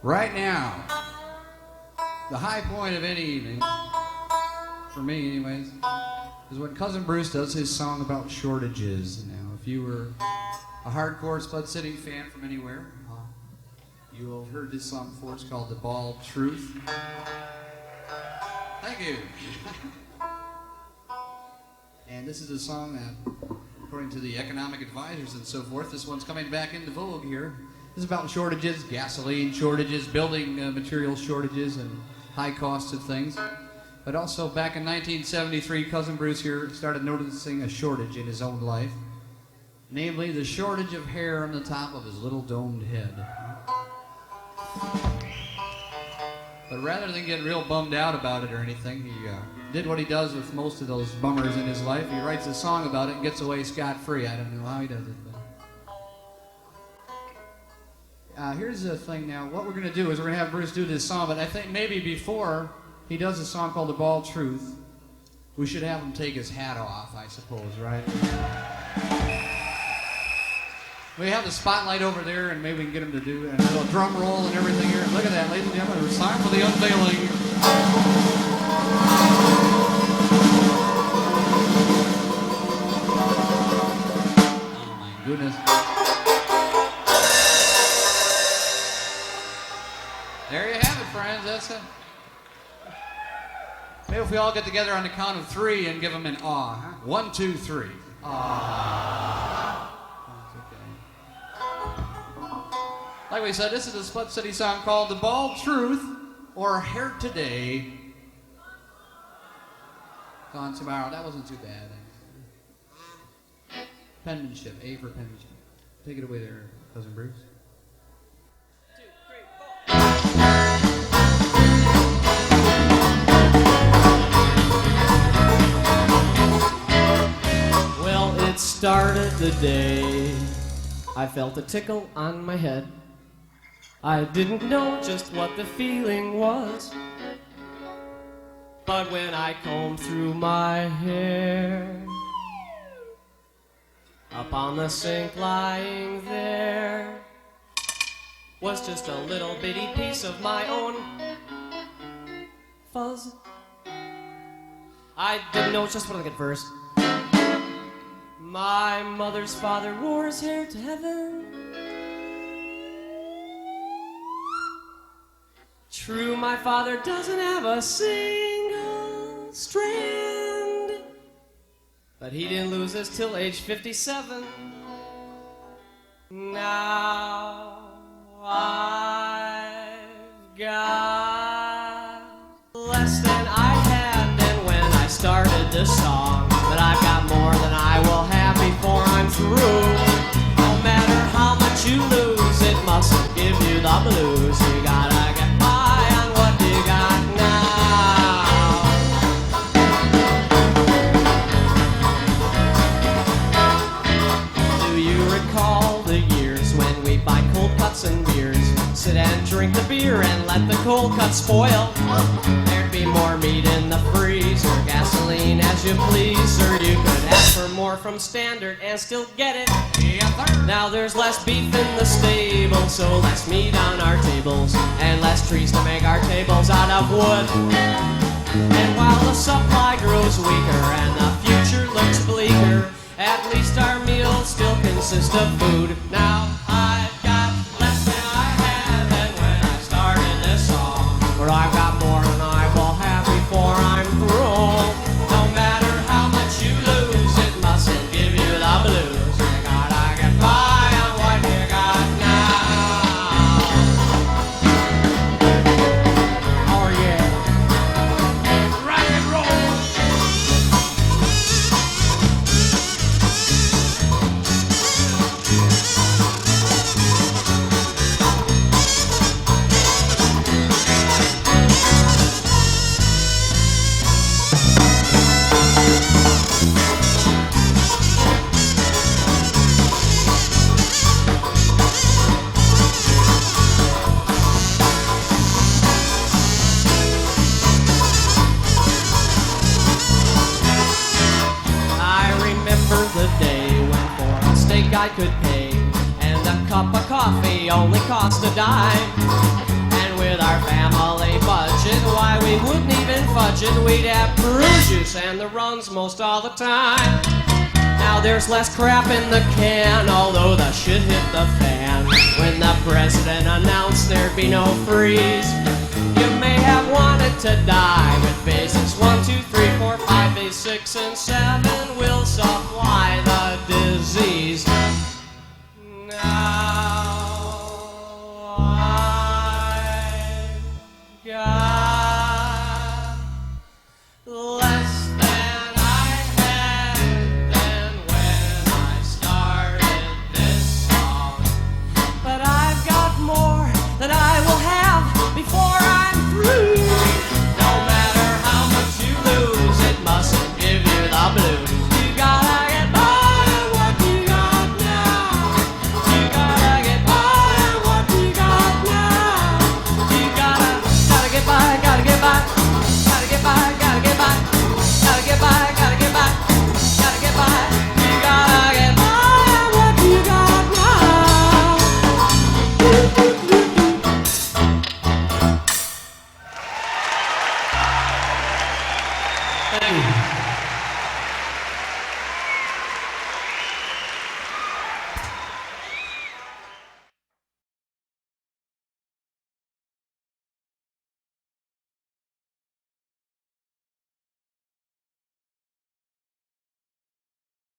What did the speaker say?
Right now, the high point of any evening, for me anyways, is when Cousin Bruce does his song about shortages. Now, if you were a hardcore Spud City fan from anywhere, you will have heard this song before. It's called The Bald Truth. Thank you. And this is a song that, according to the economic advisors and so forth, this one's coming back into vogue here. This is about shortages, gasoline shortages, building material shortages, and high costs of things. But also back in 1973, Cousin Bruce here started noticing a shortage in his own life. Namely, the shortage of hair on the top of his little domed head. But rather than get real bummed out about it or anything, he did what he does with most of those bummers in his life. He writes a song about it and gets away scot-free. I don't know how he does it. But here's the thing now. What we're going to do is we're going to have Bruce do this song, but I think maybe before he does a song called The Bald Truth, we should have him take his hat off, I suppose, right? We have the spotlight over there, and maybe we can get him to do a little drum roll and everything here. Look at that, ladies and gentlemen. It's time for the unveiling. Oh, my goodness. There you have it, friends. That's it. Maybe if we all get together on the count of 3 and give them an aw. Huh? 1, 2, 3. Aw. Like we said, this is a Spud City song called The Bald Truth, or Hair Today. Gone tomorrow. That wasn't too bad. Penmanship. A for penmanship. Take it away there, Cousin Bruce. 2, 3, 4. Well, it started the day I felt a tickle on my head. I didn't know just what the feeling was, but when I combed through my hair, up on the sink lying there was just a little bitty piece of my own fuzz. I didn't know just what I could first. My mother's father wore his hair to heaven. True, my father doesn't have a single strand, but he didn't lose his till age 57. Now I've got less than I had then when I started this song, but I've got more than I will have before I'm through. No matter how much you lose, it mustn't give you the blues. You gotta get by on what you got now. Do you recall the years when we buy cold cuts and beers, sit and drink the beer and let the cold cuts spoil? There'd be more meat in the freezer, gasoline as you please, or you could ask for more from Standard and still get it. Now there's less beef in the stable, so less meat on our tables, and less trees to make our tables out of wood. And while the supply grows weaker and the future looks bleaker, at least our meals still consist of food. Now I've got less than I had than when I started this song, but I've got more than I will have before I'm through. No matter how much you lose, it mustn't give you the blues. You gotta get by on what you got now. Oh yeah. Rock and roll. I could pay, and a cup of coffee only cost a dime. with our family budget. Why, we wouldn't even fudge it. We'd have brew juice and the runs most all the time. Now there's less crap in the can, although the shit hit the fan when the president announced there'd be no freeze. You may have wanted to die with basics 1, 2, 3, 4, 5, 8, 6, and 7 will supply the disease. Now I've got less than I had than when I started this song. But I've got more than I will have before I'm through. No matter how much you lose, it mustn't give you the blues. You gotta get by what you got now. You gotta get by what you got now. You gotta get by, gotta get by, gotta get by, gotta get by, gotta get by, gotta get by, gotta get by. You gotta get by what you got now. Thank you.